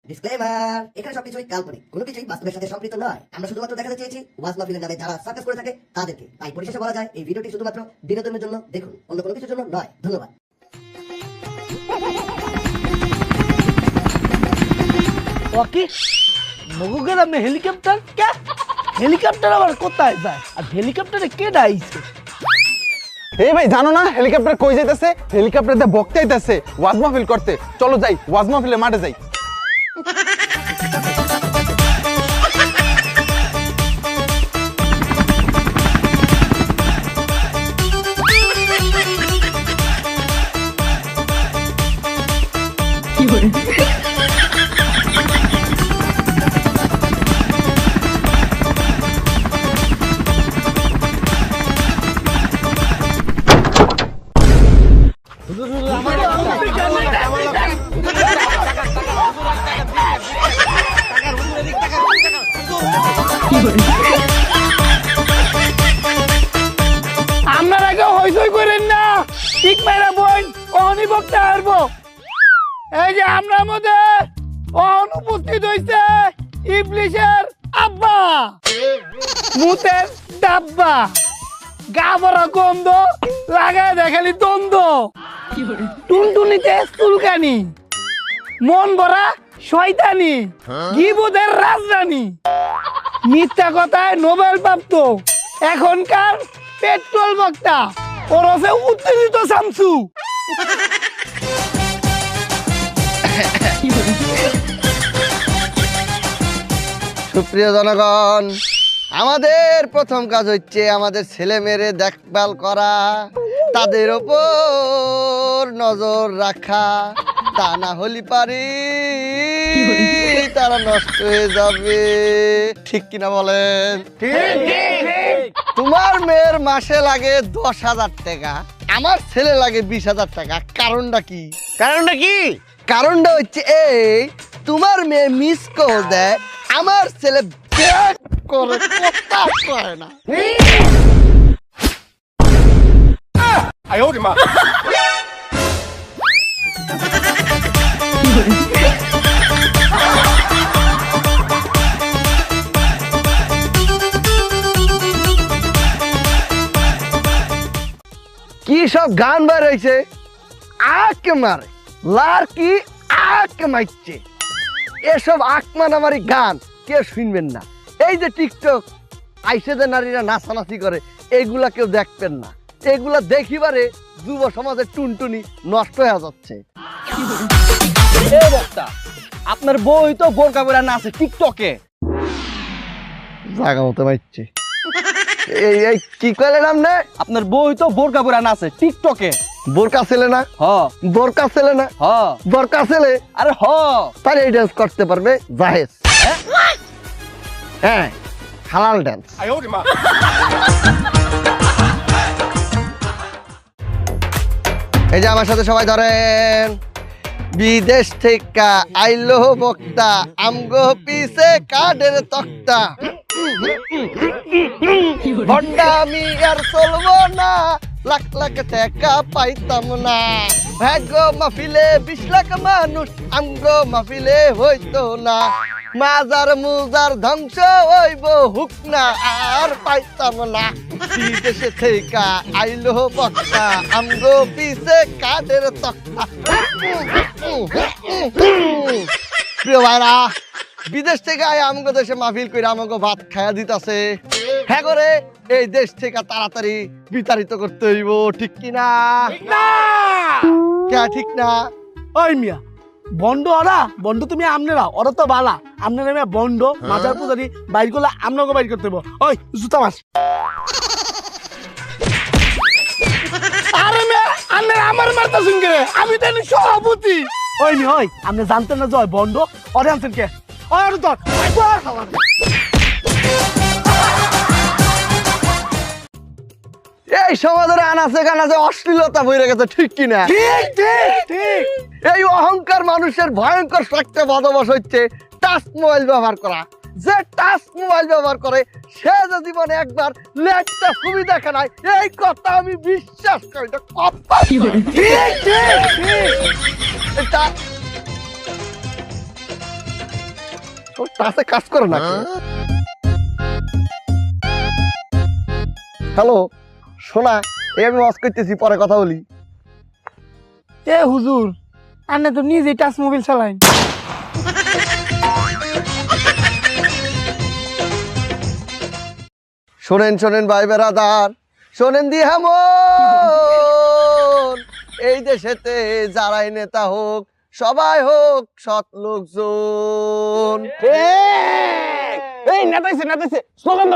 Disclaimer, এখানে সবকিছুই কাল্পনিক, কোনো কিছুই বাস্তবের সাথে সম্পৃক্ত নয়। আমরা শুধুমাত্র দেখাতে চেয়েছি ওয়াজ মাহফিলের নামে যারা সার্কাস করে থাকে তাদেরকে। তাই পরিশেষে বলা যায় এই ভিডিওটি শুধুমাত্র বিনোদনের জন্য দেখুন, অন্য কোনো কিছুর জন্য নয়। ধন্যবাদ। ওকে মগুগ্রামে হেলিকপ্টার কে? হেলিকপ্টার আবার কোথায় যায়? আর হেলিকপ্টারে কে ডাইছে? এই ভাই জানো না হেলিকপ্টার কই যাইতেছে? হেলিকপ্টার দিয়ে বক্তা আইতাছে ওয়াজ মাহফিল করতে। চলো যাই, ওয়াজ মাহফিলে মাঠে যাই। আপনার আগে হইচই করেন না, ঠিক মেরা বোন অহনি বক্তা আসবো। এই যে আমরা মধ্যে অনুপস্থিত হইছে ইবলিশের আব্বা, মুতের ডাব্বা, গা ভরা গন্ধ, লাগায় দেখালি দ্বন্দ্ব, টুনটুনিতে চুলকানি, মন ভরা শয়তানি, গিবদের রাজরানী, মিথ্যা কথায় নোবেল প্রাপ্ত এখনকার পেট্রোল বক্তা ওরফে উত্তেজিত শামসু। সুপ্রিয় জনগণ, আমাদের প্রথম কাজ হচ্ছে আমাদের ছেলে মেয়েরে দেখভাল করা, তাদের ওপর নজর রাখা। তা না হলে পারি তারা নষ্ট হয়ে যাবে। ঠিক কিনা বলেন? তোমার মেয়ের মাসে লাগে 10,000 টাকা, আমার ছেলে লাগে 20,000 টাকা। কারণটা কি? কারণটা হচ্ছে এই, তোমার মেয়ে মিস কল দেয়, আমার ছেলে ব্যাক করে, কথা কয় না। কি সব গান বার হয়েছে, আকে মারে লারকি আকে মারছে। এসব আকমানামারি গান কেউ শুনবেন না। এই যে টিকটক আইসে যে নারীরা নাচানাচি করে, এইগুলা কেউ দেখবেন না। এগুলা দেখিবারে যুব সমাজের টুনটুনি নষ্ট হয়ে যাচ্ছে। এই বক্তা, আপনার বই তো বোরকা পরে নাচে টিকটকে। জাগা মতো মারছে। এই কি কইলেন আপনি? আপনার বই তো বোরকা পরে নাচে টিকটকে। বোরকা ছেলে না? হ বোরকা ছেলে না? হ বোরকা ছেলে। আরে হ তাহলে এই ডান্স করতে পারবে জাহেজ। হ্যাঁ, হালাল ডান্স। এই যে আমার সাথে সবাই ধরেন, বিদেশ থেকে আইলো বক্তা, আমগো পিছে কাঠের তক্তা। ভণ্ডামি আর চলবো না, লাখ লাখ টাকা পাইতাম না। ভাগ্য মাহফিলে 20 লাখ মানুষ, আমগো মাহফিলে হইতো না। মাজার মুজার ধ্বংস হইব, হুক না আর পাইতাম না। বিদেশে থেকে আইলো বক্তা, আমগো পিছে কাঠের তক্তা। প্রিয় ভাইরা, বিদেশ থেকে আয় আমগো দেশে মাহফিল করে আমাকে ভাত খায়া দিতাছে। হ্যাঁ করে এই দেশ থেকে তাড়াতাড়ি বিতাড়িত করতে হইব। ঠিক কিনা? কে ঠিক না? ওই মিয়া বন্ড ওরা, বন্ড তুমি আমনেরা, ওরা তো বালা। আমনেরা মিয়া বন্ড, মাজার পূজারি বাইর করলে আমনাকে বাইর করতে হইব। ওই জুতা মাস। আরে মিয়া আমনেরা আমার মারতা শুনকে, আমি তো এনে সভাপতি। ওই মিয়া ওই আপনি জানতেন না জয় বন্ড ওরে আনছেন কে? ওর তো এই সমাজের আনাচে কানাচে অশ্লীলতা বইরে গেছে। ঠিক কিনা? ঠিক ঠিক ঠিক। এই অহংকার মানুষের ভয়ঙ্কর একটা বদভ্যাস হচ্ছে টাচ মোবাইল ব্যবহার করা। যে টাচ মোবাইল ব্যবহার করে সে যে জীবনে একবার লেটটা ছবি দেখে নাই, এই কথা আমি বিশ্বাস করি না। ঠিক ঠিক ঠিক। এটা টাচে কাজ করে না হ্যালো শোনা এই আমি ওয়াজ করতেছি পরে কথা বলি এ হুজুর আন্না তো নিজে টাচ মোবাইল চালাইন শোনেন শোনেন ভাই বেরাদার শোনেন দি হেমন এই দেশেতে যারাই নেতা হোক সবাই হোক সৎ লোকজন এই নেতাইছে স্লোগান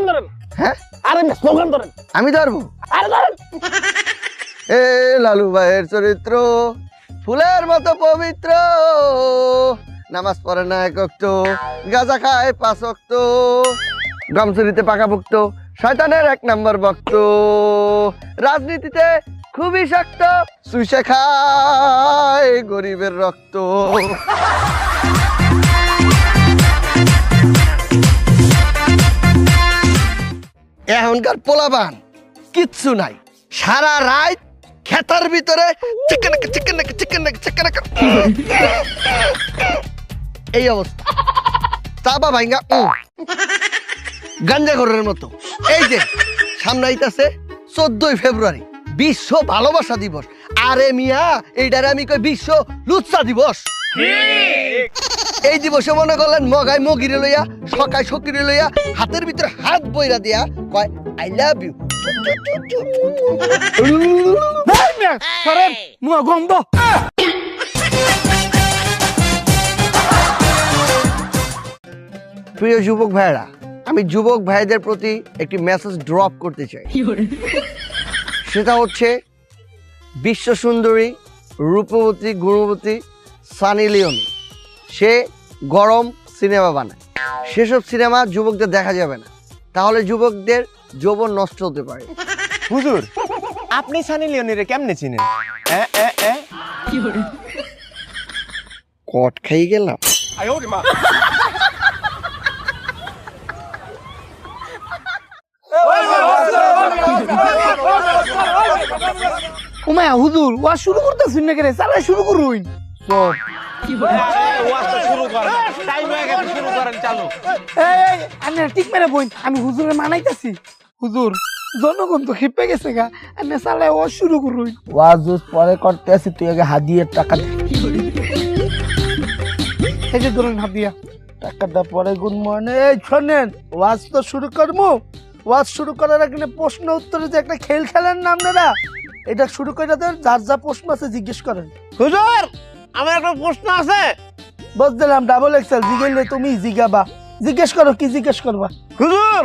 ধরেন হ্যাঁ আরে স্লোগান ধরেন আমি ধরবো আরে ধরেন এ লালু ভাইয়ের চরিত্র ফুলের মতো পবিত্র নামাজ পড়ে না এক ওয়াক্ত গাঁজা খায় 5 ওয়াক্ত গামছড়িতে পাকাপোক্ত শয়তানের 1 নম্বর ভক্ত রাজনীতিতে খুবই শক্ত সুইসে খায় গরিবের রক্ত এখনকার পোলাবান কিচ্ছু নাই সারা রাত খেতার ভিতরে এই অবস্থা চাপা ভাঙ্গা গাঞ্জা ঘরের মতো এই যে সামনে আইতাছে 14ই ফেব্রুয়ারি বিশ্ব ভালোবাসা দিবস আরে মিয়া এইটারে আমি কই বিশ্ব লুচ্চা দিবস এই দিবসে মনে করলেন মগাই মগিরে লইয়া সকাই সকিরে লইয়া হাতের ভিতরে হাত বইরা দিয়া কয় আই লাভ ইউ সরেন মুয়া গন্ধ প্রিয় যুবক ভাইরা আমি যুবক ভাইদের প্রতি একটি মেসেজ ড্রপ করতে চাই সেটা হচ্ছে বিশ্ব সুন্দরী রূপবতী গুণবতী সানি লিওনি সে গরম সিনেমা বানায় সেসব সিনেমা যুবকদের দেখা যাবে না তাহলে যুবকদের যৌবন নষ্ট হতে পারে হুজুর আপনি সানি লিওনিরে কেমনে চিনেন কট খাই গেলাম উমায়া হুজুর ওয়া শুরু করতেছেন না করে চালাই শুরু করুন এই আন্না ঠিক মেরে বইন আমি হুজুরে মানাইতাছি হুজুর জনগণ তো খেপে গেছে গা আন্না চালাই ও শুরু করুন ওয়াজ পরে করতে আসি তুই আগে হাদিয়ের টাকা দে। এই যে ধরুন হাতিয়া টাকাটা পরে গুণ মনে এই শোনেন ওয়াজ তো শুরু করবো ওয়াজ শুরু করার আগে প্রশ্ন উত্তরে যে একটা খেল খেলেন না আপনারা এটা শুরু করে দেন যার যা প্রশ্ন আছে জিজ্ঞেস করেন হুজুর আমার একটা প্রশ্ন আছে বস দিলাম ডাবল এক্সেল জিগেলে তুমি জিগাবা জিজ্ঞেস করো কি জিজ্ঞেস করবা হুজুর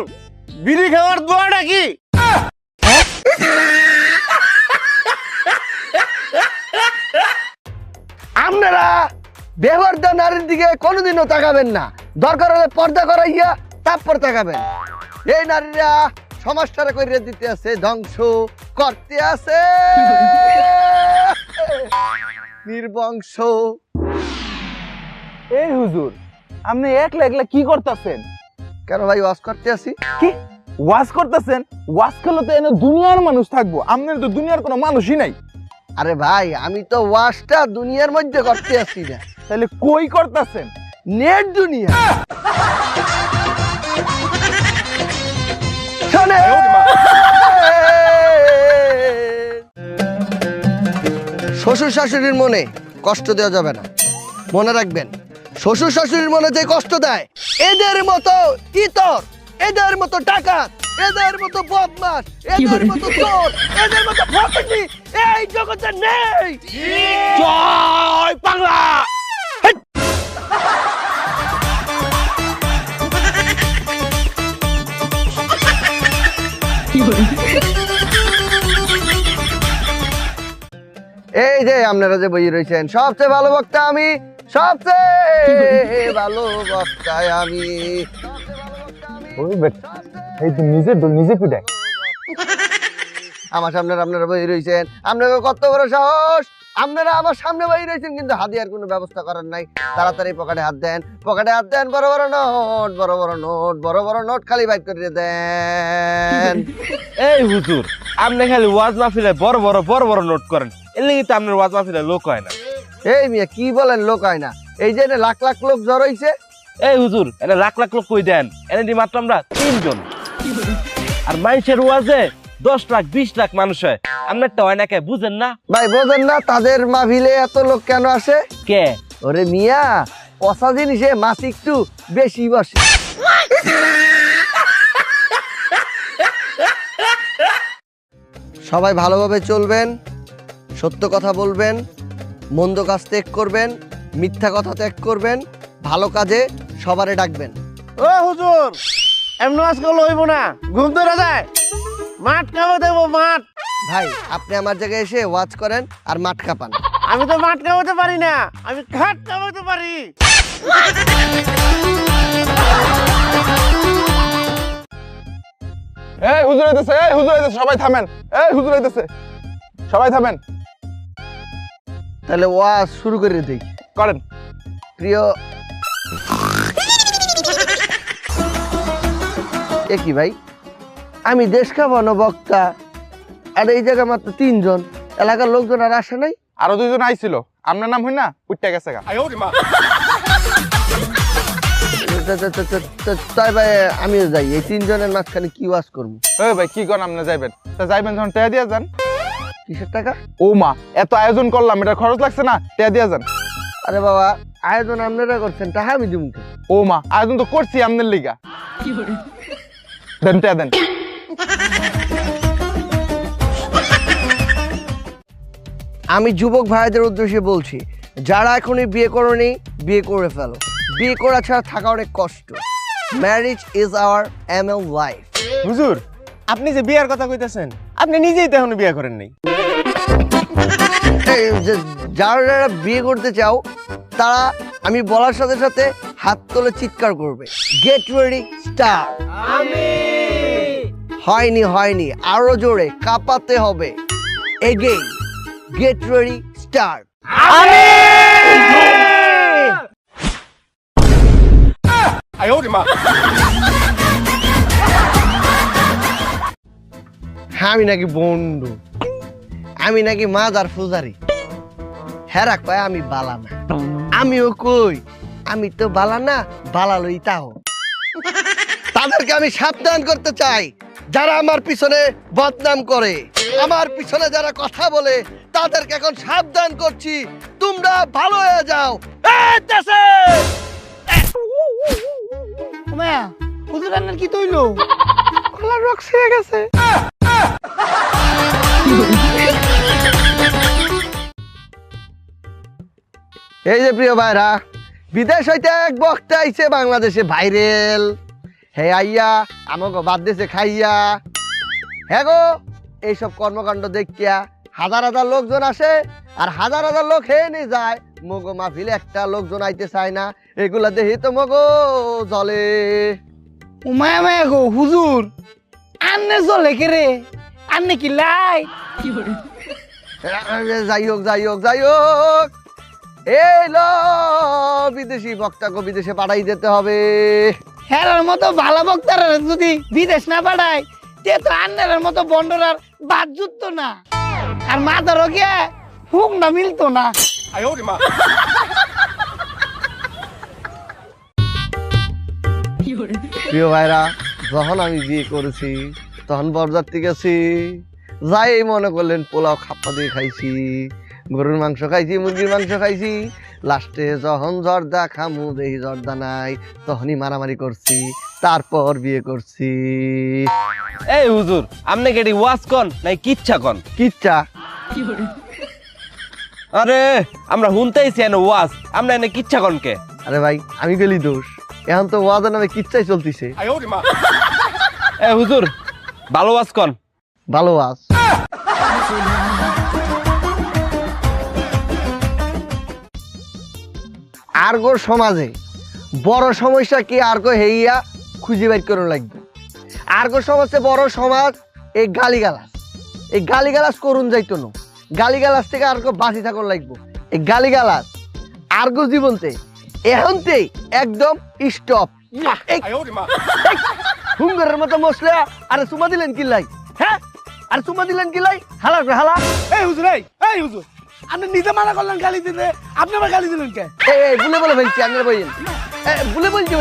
বিড়ি খাওয়ার দোয়াটা কি আপনারা বেহরদা নারীর দিকে কোনোদিনও তাকাবেন না দরকার হলে পর্দা করাইয়া তারপর তাকাবেন এই নারীরা সমাজটারে করে দিতে আছে ধ্বংস করতে আছে নির্বংশ এই হুজুর আপনি একলা একলা কি করতেছেন কেন ভাই ওয়াজ করতে আসি কি ওয়াজ করতেছেন ওয়াজ করলে তো এনে দুনিয়ার মানুষ থাকবো আপনার তো দুনিয়ার কোনো মানুষই নাই আরে ভাই আমি তো ওয়াজটা দুনিয়ার মধ্যে করতে আসি না তাহলে কই করতেছেন নেট দুনিয়া শোনে শ্বশুর শাশুড়ির মনে কষ্ট দেওয়া যাবে না মনে রাখবেন শ্বশুর শাশুড়ির মনে যে কষ্ট দেয় এদের মতো ইতর এদের মতো ডাকাত এদের মতো বদমাশ এদের মতো চোর এদের মতো ফকিনি এই জগতে নেই জয় বাংলা এই যে আপনারা যে বই রয়েছেন সবচেয়ে ভালো বক্তা আমি সবচেয়ে ভালো বক্তায় আমি এই তো নিজে পিটায় আমার সামনে আপনারা বই রয়েছেন আপনাকে কত বড় সাহস আপনারা আমার সামনে বই রয়েছেন কিন্তু হাদিয়ার কোনো ব্যবস্থা করেন নাই তাড়াতাড়ি পকেটে হাত দেন বড় বড় নোট বড় বড় নোট খালি বাইট করে দেন এই হুজুর আপনি খালি ওয়াজ মাহফিলে বড় বড় নোট করেন এর লাগি তো আপনার ওয়াজ মাহফিলে লোক হয় না এই মিয়া কি বলেন লোক হয় না এই যে লাখ লাখ লোক জড় হইছে এই হুজুর এটা লাখ লাখ লোক কই দেন এনে দি মাত্র আমরা 3 জন আর মানুষের ওয়াজে 10 লাখ 20 লাখ মানুষ হয় আপনার তো হয় না কে বুঝেন না ভাই বোঝেন না তাদের মাহফিলে এত লোক কেন আসে? কে ওরে মিয়া কষা জিনিসে মাছ একটু বেশি বসে। সবাই ভালোভাবে চলবেন, সত্য কথা বলবেন, মন্দ কাজ ত্যাগ করবেন, মিথ্যা কথা ত্যাগ করবেন, ভালো কাজে সবারে ডাকবেন। ও হুজুর এমন আজকাল হইব না, ঘুম ধরে যায়, মাঠ খাওয়া দেবো মাঠ। ভাই আপনি আমার জায়গায় এসে ওয়াজ করেন আর মাঠ কাঁপান। আমি তো মাঠ খাওয়াতে পারি না, আমি ঘাট খাওয়াতে পারি। এই হুজুর আইতাছে, এই হুজুর আইতাছে, সবাই থামেন। এই হুজুর আইতাছে, সবাই থামেন। তাহলে ওয়াজ শুরু করে দিই। করেন। প্রিয় এ কি ভাই, আমি দেশ খাবানো বক্তা আর এই জায়গা মাত্র 3 জন, এলাকার লোকজন আর আসে নাই। আরো 2 জন আইছিল, আপনার নাম হই না উঠতে গেছে গা। তাই ভাই আমিও যাই, এই 3 জনের মাঝখানে কি ওয়াজ করবো? এই ভাই কি কোন আপনি যাইবেন? তা যাইবেন যখন টেয়া দিয়া যান। কিসের টাকা? ও মা, এত আয়োজন করলাম, এটা খরচ লাগছে না? টেয়া দিয়া যান। আরে বাবা আয়োজন আপনারা করছেন, টাকা আমি দিব। ও মা, আয়োজন তো করছি আপনার লিগা। দেন টেয়া দেন। আমি যুবক ভাইদের উদ্দেশ্যে বলছি, যারা এখনই বিয়ে করনি বিয়ে করে ফেলো। বিয়ে করা ছাড়া থাকা অনেক কষ্ট। Marriage is our ML life. হুজুর আপনি যে বিয়ার কথা কইতাছেন আপনি নিজেই তো এখনো বিয়ে করেন নাই যারা যারা বিয়ে করতে চাও তারা আমি বলার সাথে সাথে হাত তুলে চিৎকার করবে, গেট রেডি স্টার্ট। হয়নি হয়নি, আরো জোরে কাঁপাতে হবে। Again, get ready start. আমি নাকি বন্ধু, আমি নাকি মাদার ফুজারি। হেরা কয় আমি বালা না, আমিও কই আমি তো বালা না, বালা লই তাও। তাদেরকে আমি সাবধান করতে চাই, যারা আমার পিছনে বদনাম করে, আমার পিছনে যারা কথা বলে, তাদেরকে এখন সাবধান করছি, তোমরা ভালো হয়ে যাও। হুজুর রান্নার কি তৈলো? গলার রক ছিঁড়ে গেছে। এই যে প্রিয় ভাইরা, বিদেশ হইতে এক বক্তা আইছে বাংলাদেশে ভাইরাল। হে আইয়া আমাকে বাদ দেশে খাইয়া। হ্যাঁ গো, এইসব কর্মকাণ্ড দেখিয়া হাজার হাজার লোকজন আসে আর হাজার হাজার লোক হে নিয়ে যায়। মগো মাহফিলে একটা লোকজন আইতে চায় না, এগুলা দেখি তো মগো জলে। উমায়া মায়া গো হুজুর, আন্নে জলে কে রে? আন্নে কি লাই? যাই হোক যাই হোক যাই হোক, এই লো বিদেশি বক্তাকে বিদেশে পাঠাই দিতে হবে। হেরার মতো ভালো বক্তারা যদি বিদেশ না পাঠায়, তে তো আন্নের মতো বন্ডরার বাদ জুটতো না, আর মাদারও গিয়ে হুক না মিলতো না। প্রিয় ভাইরা, যখন আমি বিয়ে করেছি তখন বরযাত্রী গেছি, যাই মনে করলেন পোলাও খাপ্পা দিয়ে খাইছি, গরুর মাংস খাইছি, মুরগির মাংস খাইছি। লাস্টে যখন জর্দা খামু দেখি জর্দা নাই, তখনই মারামারি করছি, তারপর বিয়ে করছি। এই হুজুর আপনি কি এটি ওয়াজ কন নাই কিচ্ছা কন? কিচ্ছা? আরে আমরা শুনতেইছি এনে ওয়াজ, আমরা এনে কিচ্ছা কন কে? আরে ভাই আমি গেলি দোষ, এখন তো ওয়াজের নামে কিচ্ছাই চলতিছে। এ হুজুর ভালো ওয়াজ কন। ভালো ওয়াজ। আর্গো সমাজে বড় সমস্যা কি আর্গো হেইয়া খুঁজে বের করে লাগবে। আর্গো সমাজে বড় সমাজ এই গালিগালাজ। এই গালিগালাজ করুন যাইতো না, গালিগালাজ থেকে আর্গো বাঁচি থাকুন লাগবো। এই গালিগালাজ আর্গো জীবনতে এখনতেই একদম স্টপ। হুঙ্গারের মতো মশলা আরে চুমা দিলেন কি লাই? হ্যাঁ আর চুমা দিলেন কি লাই? হালা হালা। এই হুজুর, এই হুজুর, আপনি নিজে মানা করলেন গালি দিতে, আপনি আবার গালি দিলেন কে? এই বলে বলে ভাই আপনারা বইয়েন। বলে বলছি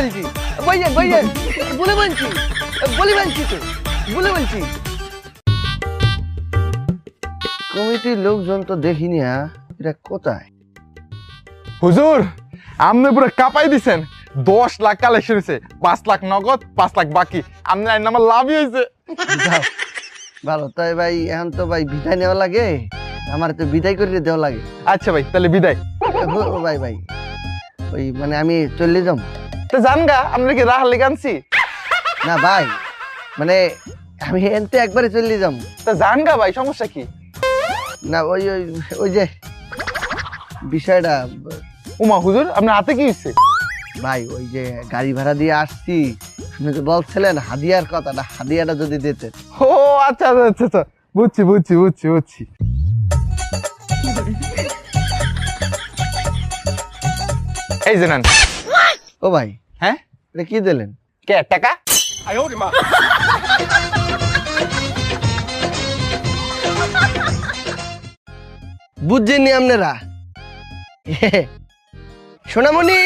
বইয়ে বলে বলছি তো বলে বলছি। কমিটির লোকজন তো দেখিনি, হ্যাঁ এটা কোথায়? হুজুর আপনি পুরো কাঁপাই দিছেন। 10 লাখ কালেকশন হয়েছে, 5 লাখ নগদ, 5 লাখ বাকি। আপনি আমার লাভই হয়েছে। যাও, ভালো। তাই ভাই এখন তো ভাই বিদায় নেওয়া লাগে, আমার তো বিদায় করে দেওয়া লাগে। আচ্ছা ভাই তাহলে বিদায়। ও ভাই ওই মানে আমি চলে যাম। তো জান গা আমরা কি রাহার লেগে আনছি? না ভাই, মানে আমি এনতে একবারে চলে যাম। তা জান গা ভাই, সমস্যা কি? না ওই ওই ওই যে বিষয়টা উমা হুজুর আপনার হাতে কি হয়েছে? ভাই, ওই যে গাড়ি ভাড়া দিয়ে আসছি, আপনি তো বলছিলেন হাদিয়ার কথাটা, হাদিয়াটা যদি দিতেন। ও আচ্ছা আচ্ছা আচ্ছা আচ্ছা, বুঝছি। এই যে নেন। ও ভাই, হ্যাঁ এটা কি দিলেন? কে টাকা? বুঝছেননি আপনারা? সোনামণি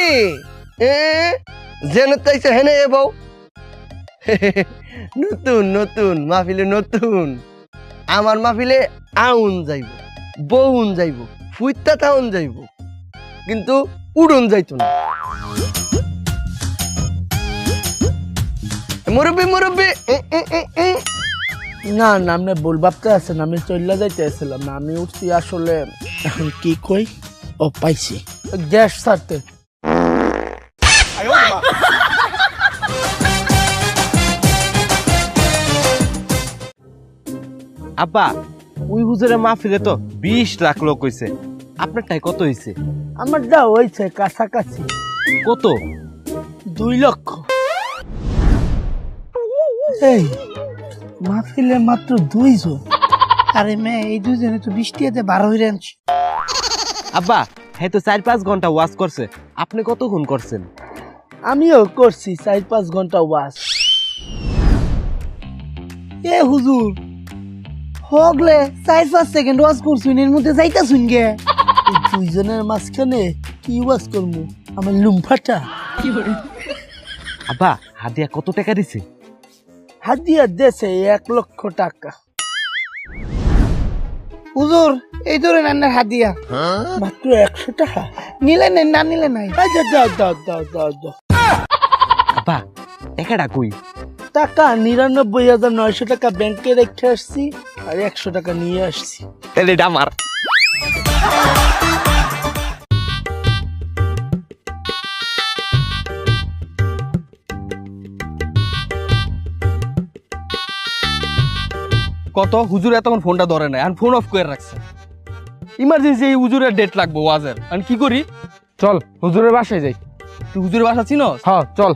যেন তাইছে হেনে এ বউ নতুন মাহফিলে নতুন। আমার মাহফিলে আউন যাইব, বউন যাইব, ফুইতা তাউন যাইব, কিন্তু উড়ন যাইতো না। মুরব্বি না না, আপনি ভুল ভাবতে আছেন, আমি চলে যাইতে আসছিলাম না, আমি উঠছি আসলে এখন কি কই, ও পাইছি গ্যাস ছাড়তে। আব্বা ওই হুজুরের মাহফিলে তো 20 লাখ লোক হইছে, আপনারটাই কত হইছে? আমার যা হয়েছে কাছাকাছি কত? 2 লক্ষ। এই মাহফিলে মাত্র 2 জন, আরে মেয়ে এই 2 জনে তো 20 টাকাতে 12 হয়ে আনছি। আব্বা হ্যাঁ তো 4-5 ঘন্টা ওয়াজ করছে, আপনি কতক্ষণ করছেন? আমিও করছি 4-5 ঘন্টা ওয়াজ। এ হুজুর হগলে 4-5 সেকেন্ড ওয়াজ করছুন, এর মধ্যে যাইতাছুন গে। এই 2 জনের মাঝখানে কি ওয়াজ করবো, আমার লুমফাটা। আব্বা হাদিয়া কত টাকা দিছে? হাদিয়া দেশে 1 লক্ষ টাকা। হুজুর এই ধরে নান্নার হাদিয়া মাত্র 100 টাকা। নিলে নেন, না নিলে নাই। দাও। আব্বা টাকাটা কই? টাকা 99,900 টাকা ব্যাংকে রেখে আসছি, আর 100 টাকা নিয়ে আসছি। তাহলে এটা আমার। কত হুজুর এতক্ষণ ফোনটা ধরে নাই, আর ফোন অফ করে রাখছে। ইমার্জেন্সি এই হুজুরের ডেট লাগবো ওয়াজের, আর কি করি? চল হুজুরের বাসায় যাই। তুই হুজুরের বাসা চিনস? হ্যাঁ চল।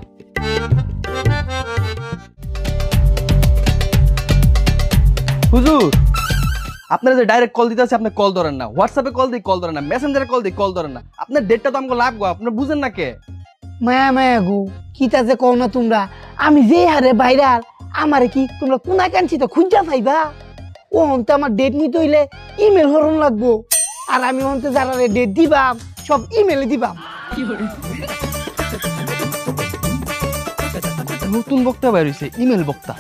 হুজুর আপনারা যে ডাইরেক্ট কল দিতে আছে, আপনি কল ধরেন না, হোয়াটসঅ্যাপে কল দিই কল ধরেন না, মেসেঞ্জারে কল দিই কল ধরেন না। আপনার ডেটটা তো আমাকে লাগবো, আপনার বুঝেন না কে? মায়া গো কিতা যে কও না তোমরা, আমি যে হারে বাইরাল, আমারে কি তোমরা কোনা কানছি তো খুঁজা পাইবা? ও হন্তে আমার ডেট নিতে হইলে ইমেল হরণ লাগবো, আর আমি হন্তে যারা ডেট দিবাম সব ইমেলে দিবাম। নতুন বক্তা বের হইছে, ইমেল বক্তা।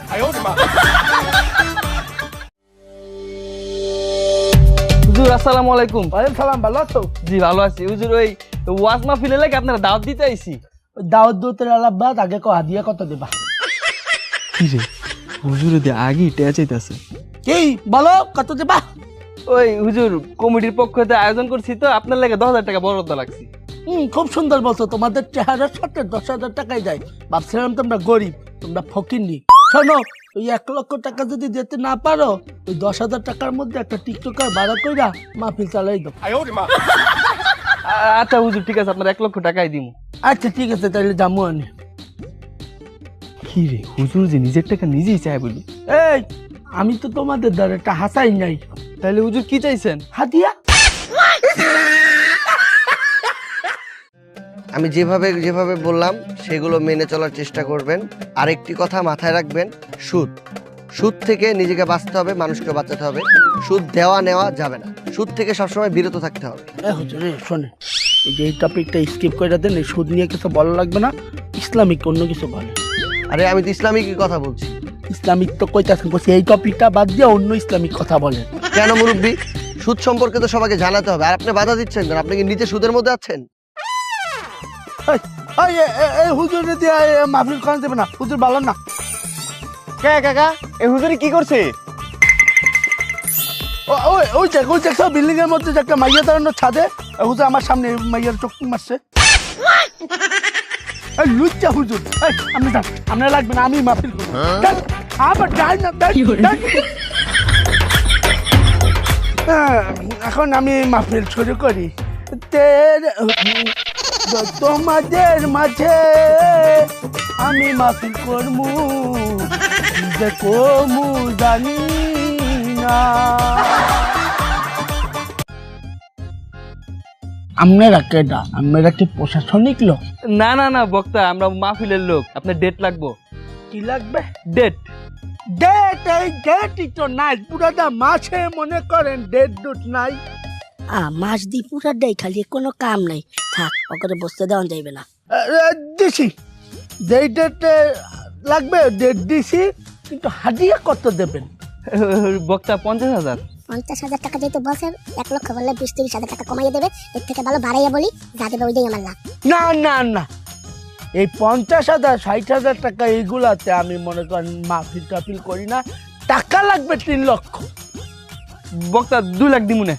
হুজুর আসসালামু আলাইকুম। ওয়ালাইকুম সালাম, ভালো আছো? জি ভালো আছি হুজুর। ওই ওয়াজ মাহফিলে লাগে আপনারা দাওয়াত দিতে আইছি। দাওয়াত দোতের আলাপবাদ, আগে কো হাদিয়া কত দেবা? কি রে হুজুর দিয়ে আগে টেয়া চাইতেছে। কি বলো, কত দেবা? ওই হুজুর কমিটির পক্ষ থেকে আয়োজন করছি তো, আপনার লাগে 10,000 টাকা বরাদ্দ লাগছে। খুব সুন্দর বলছো, তোমাদের চেহারার সাথে 10,000 টাকাই যায়। ভাবছিলাম তোমরা গরিব, তোমরা ফকিরনি। শোনো, ওই 1 লক্ষ টাকা যদি দিতে না পারো, ওই 10,000 টাকার মধ্যে একটা টিকটকার ভাড়া কইরা মাহফিল চালাই দাও। আচ্ছা হুজুর ঠিক আছে, আপনার 1 লক্ষ টাকাই দিব। আচ্ছা ঠিক আছে, তাহলে জামু আনি। কি রে হুজুর যে নিজের টাকা নিজেই চাই বলি। এই আমি তো তোমাদের দ্বারা একটা হাসাই নাই। তাহলে হুজুর কি চাইছেন? হাদিয়া। আমি যেভাবে বললাম সেগুলো মেনে চলার চেষ্টা করবেন। আরেকটি কথা মাথায় রাখবেন, সুদ থেকে নিজেকে বাঁচতে হবে, মানুষকে বাঁচাতে হবে। সুদ দেওয়া নেওয়া যাবে না, সুদ থেকে সবসময় বিরত থাকতে হবে। হুজুর শোনে, এই যে এই টপিকটা স্কিপ করে দেন, এই সুদ নিয়ে কিছু বলা লাগবে না, ইসলামিক অন্য কিছু বলে। আরে আমি তো ইসলামিকই কথা বলছি। ইসলামিক তো কইতাছেন, বলছি এই টপিকটা বাদ দিয়ে অন্য ইসলামিক কথা বলেন। কেন মুরব্বী? সুদ সম্পর্কে তো সবাইকে জানাতে হবে, আর আপনি বাধা দিচ্ছেন কেন? আপনি কি নিজে সুদের মধ্যে আছেন? এই হুজুর দিয়ে মাহফিল করা দেবে না, হুজুর ভালো না। কে কাকা এই হুজুরি কি করছে? ওই যে সব বিল্ডিং এর মধ্যে যে একটা মাইয়া দাঁড়ানো ছাদে, হুজুর আমার সামনে মাইয়ার চোখ মারছে। লুচ্চা হুজুর, আপনি যান, আপনার লাগবে না, আমি মাহফিল করবো। আবার যাই না, এখন আমি মাহফিল শুরু করি। তোমাদের মাঝে আমি মাহফিল করমু, যে কমু জানি না। আপনারা কেডা? আপনারা কি প্রশাসনিক লোক? না না না বক্তা, আমরা মাহফিলের লোক। আপনার ডেট লাগবো। কি লাগবে? ডেট। ডেট? এই ডেটই তো নাই, পুরাটা মাসে মনে করেন ডেট ডুট নাই। মাস দি পুরা দেয়, খালি কোনো কাম নাই। থাক, ওকে বসতে দেওয়া যাইবে না। দিছি, যেই ডেটে লাগবে ডেট দিছি, কিন্তু হাজিয়া কত দেবেন? বক্তা 50,000। 50,000 টাকা যেহেতু বছর, 1 লক্ষ বললে 20-30,000 টাকা কমাইয়ে দেবে। এর থেকে ভালো বাড়াইয়া বলি, যা দেবে ওইটাই আমার লাভ। না না না, এই 50,000 60,000 টাকা এইগুলাতে আমি মনে করেন মাহফিল টাফিল করি না। টাকা লাগবে 3 লক্ষ। বক্তা 2 লাখ দিমুনে।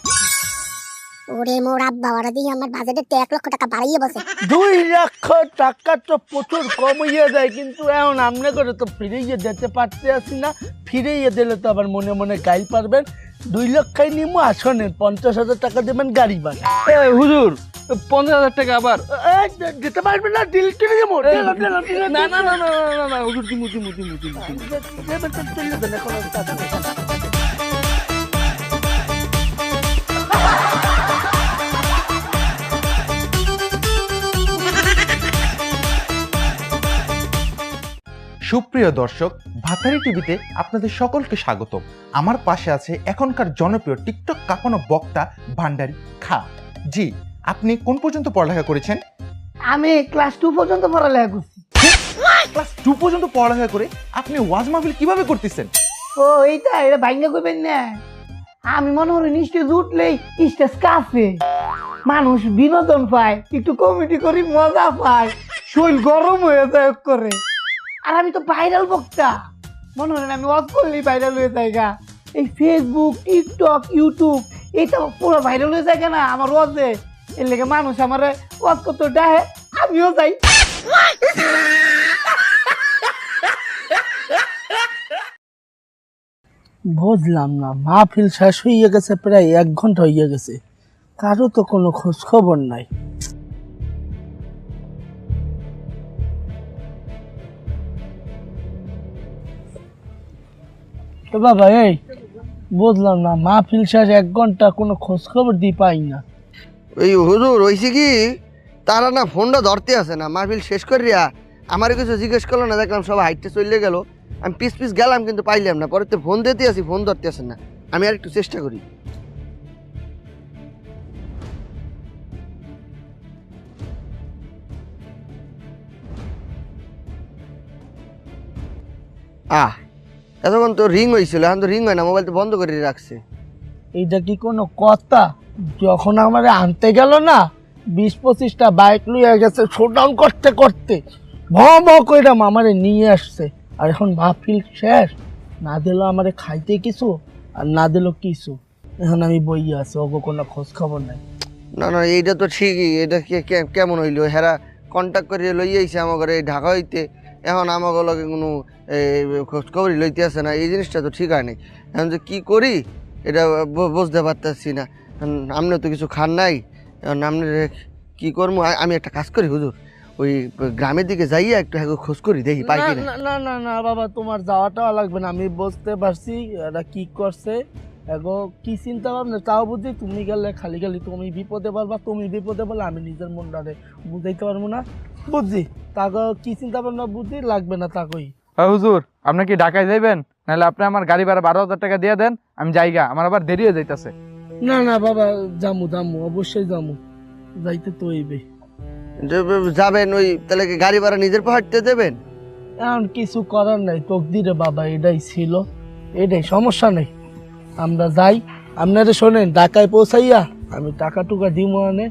ওরে মোর আব্বা, ওরা দিয়ে আমার বাজেটের 1 লক্ষ টাকা বাড়াইয়ে বসে। 2 লক্ষ টাকা তো প্রচুর কম হইয়া যায়, কিন্তু এখন আমনে করে তো ফিরিয়ে যেতে পারতে আসি না। ফিরিয়ে দিলে তো আবার মনে মনে গাইল পারবেন। 2 লক্ষই নিমু, আসনেন 50,000 টাকা দেবেন গাড়ি ভাড়া। হুজুর 50,000 টাকা আবার দিতে পারবেন না? ডিল কিনে যাবো। না না না না না না হুজুর, দিমু দিমু দিমু দিমু। চলে দেন এখন। সুপ্রিয় দর্শক, ভাতারি টিভিতে আপনাদের সকলকে স্বাগত। আমার পাশে আছে এখনকার জনপ্রিয় টিকটক কাঁপানো বক্তা ভান্ডারি খা। জি, আপনি কোন পর্যন্ত পড়ালেখা করেছেন? আমি ক্লাস 2 পর্যন্ত পড়ালেখা করছি। ক্লাস 2 পর্যন্ত পড়ালেখা করে আপনি ওয়াজ মাহফিল কিভাবে করতেছেন? ও এইটা, এটা ভাঙ্গা করবেন না। আমি মনে করি নিশ্চয় উঠলেই স্টেজ কাছে মানুষ বিনোদন পায়, একটু কমেডি করি, মজা পায়, শরীর গরম হয়ে যায় করে। আর আমি তো ভাইরাল বক্তা, মনে হয় আমি ওয়াজ করলেই ভাইরাল হয়ে যায় গা। এই ফেসবুক, টিকটক, ইউটিউব, এটা পুরো ভাইরাল হয়ে যায় না আমার ওয়াজে। এর লেগে মানুষ আমার ওয়াজ করতে ডাহে, আমিও যাই। বুঝলাম না, মাহফিল শেষ হয়ে গেছে, প্রায় 1 ঘন্টা হয়ে গেছে, কারো তো কোনো খোঁজ খবর নাই। তো বাবা, এই বুঝলাম না, মাহফিল শেষ 1 ঘন্টা, কোনো খোঁজ খবর দিয়ে পাই না। ওই হুজুর হইছে কি, তারা না ফোনটা ধরতে আসে না। মাহফিল শেষ করিয়া আমার কিছু জিজ্ঞেস করলো না, দেখলাম সব হাইটে চলে গেল। আমি পিস পিস গেলাম, কিন্তু পাইলাম না। পরে তো ফোন দিতে আসি, ফোন ধরতে আসেন না। আমি আর একটু চেষ্টা করি। এতক্ষণ তো রিং হয়েছিল, এখন তো রিং হয় না, মোবাইল তো বন্ধ করে রাখছে। এইটা কি কোনো কথা? যখন আমার আনতে গেল না, 20-25টা বাইক লইয়া গেছে, শোডাউন করতে করতে ভম কইরা আমারে নিয়ে আসছে। আর এখন মাহফিল শেষ, না দিল আমারে খাইতে কিছু, আর না দিল কিছু। এখন আমি বইয়া আছি, ওগো কোনো খোঁজ খবর নাই। না না, এইটা তো ঠিকই। এটা কেমন হইলো? হেরা কন্ট্যাক্ট করে লইয়াইছে আমাকে এই ঢাকা হইতে, এখন আমাকে লগে কোনো খোঁজখবরই লইতে আসে না। এই জিনিসটা তো ঠিক হয় নাই। এখন যে কী করি এটা বুঝতে পারতেছি না। আপনি তো কিছু খান নাই, এখন আপনি কী করবো? আমি একটা কাজ করি হুজুর, ওই গ্রামের দিকে যাইয়া একটু খোঁজ করি, দেখি পাই কিনা। না না না না বাবা, তোমার যাওয়াটাও লাগবে না। আমি বুঝতে পারছি এরা কি করছে, এগো কি চিন্তা ভাবনা তাও বুঝি। তুমি গেলে খালি খালি তুমি বিপদে পারবা, তুমি বিপদে বলে আমি নিজের মনটারে বুঝাইতে পারবো না। বুঝছি তাকে কি চিন্তা ভাবনা, বুদ্ধি লাগবে না তাকই। হুজুর, আপনি কি ঢাকায় যাইবেন? নাহলে আপনি আমার গাড়ি ভাড়া 12,000 টাকা দিয়ে দেন, আমি যাইগা, আমার আবার দেরি হয়ে যাইতেছে। না না বাবা, জামু জামু, অবশ্যই জামু। যাইতে তো হইবে। যাবেন ওই তাহলে কি গাড়ি ভাড়া নিজের পাহাড়তে দেবেন? এখন কিছু করার নাই, তকদিরে বাবা এটাই ছিল, এটাই সমস্যা নেই। আমরা যাই, আপনারা শোনেন ঢাকায় পৌঁছাইয়া আমি টাকা টুকা দিব আনে।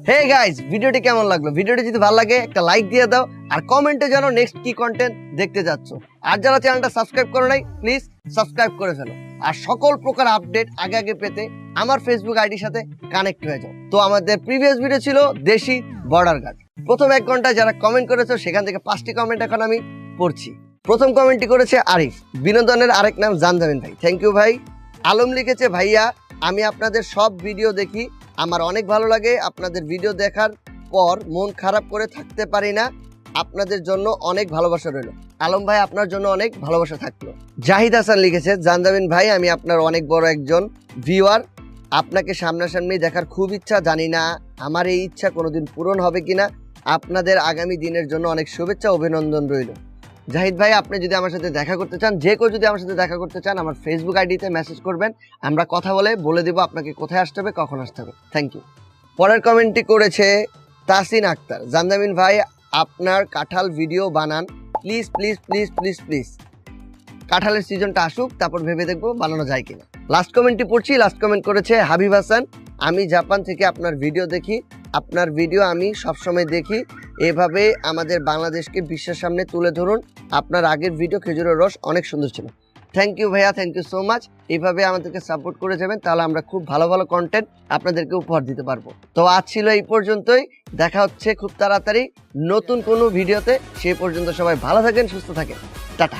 হে গাইস, ভিডিওটি কেমন লাগলো? ভিডিওটি যদি ভালো লাগে একটা লাইক দিয়ে দাও, আর কমেন্টে জানাও নেক্সট কি কন্টেন্ট দেখতে যাচ্ছ। আর যারা চ্যানেলটা সাবস্ক্রাইব করো নাই প্লিজ সাবস্ক্রাইব করে ফেলো। আর সকল প্রকার আপডেট আগে আগে পেতে আমার ফেসবুক আইডির সাথে কানেক্ট হয়ে যাও। তো আমাদের প্রিভিয়াস ভিডিও ছিল দেশি বর্ডার গার্ড। প্রথম 1 ঘন্টায় যারা কমেন্ট করেছো সেখান থেকে 5টি কমেন্ট এখন আমি পড়ছি। প্রথম কমেন্টটি করেছে আরিফ, বিনোদনের আরেক নাম জানজামিন ভাই, থ্যাংক ইউ ভাই। আলম লিখেছে, ভাইয়া আমি আপনাদের সব ভিডিও দেখি, আমার অনেক ভালো লাগে, আপনাদের ভিডিও দেখার পর মন খারাপ করে থাকতে পারি না, আপনাদের জন্য অনেক ভালোবাসা রইল। আলম ভাই আপনার জন্য অনেক ভালোবাসা থাকলো। জাহিদ হাসান লিখেছে, জানজামিন ভাই আমি আপনার অনেক বড় একজন ভিউয়ার, আপনাকে সামনাসামনি দেখার খুব ইচ্ছা, জানি না আমার এই ইচ্ছা কোনোদিন পূরণ হবে কিনা, আপনাদের আগামী দিনের জন্য অনেক শুভেচ্ছা, অভিনন্দন রইল। জাহিদ ভাই আপনি যদি আমার সাথে দেখা করতে চান, যে কেউ যদি আমার সাথে দেখা করতে চান, আমার ফেসবুক আইডিতে মেসেজ করবেন, আমরা কথা বলে দেবো আপনাকে কোথায় আসতে হবে, কখন আসতে হবে। Thank you. পরের কমেন্টটি করেছে তাসিন আক্তার, জানজামিন ভাই আপনার কাঁঠাল ভিডিও বানান please please please please please, কাঁঠালের সিজনটা আসুক তারপর ভেবে দেখবো বানানো যায় কিনা। লাস্ট কমেন্টটি পড়ছি। লাস্ট কমেন্ট করেছে হাবিব হাসান, আমি জাপান থেকে আপনার ভিডিও দেখি, আপনার ভিডিও আমি সবসময় দেখি, এভাবে আমাদের বাংলাদেশকে বিশ্বের সামনে তুলে ধরুন, আপনার আগের ভিডিও খেজুরের রস অনেক সুন্দর ছিল। থ্যাংক ইউ ভাইয়া, থ্যাংক ইউ সো মাচ। এইভাবে আমাদেরকে সাপোর্ট করে যাবেন, তাহলে আমরা খুব ভালো ভালো কন্টেন্ট আপনাদেরকে উপহার দিতে পারবো। তো আজ ছিল এই পর্যন্তই, দেখা হচ্ছে খুব তাড়াতাড়ি নতুন কোনো ভিডিওতে। সেই পর্যন্ত সবাই ভালো থাকেন, সুস্থ থাকেন, টাটা।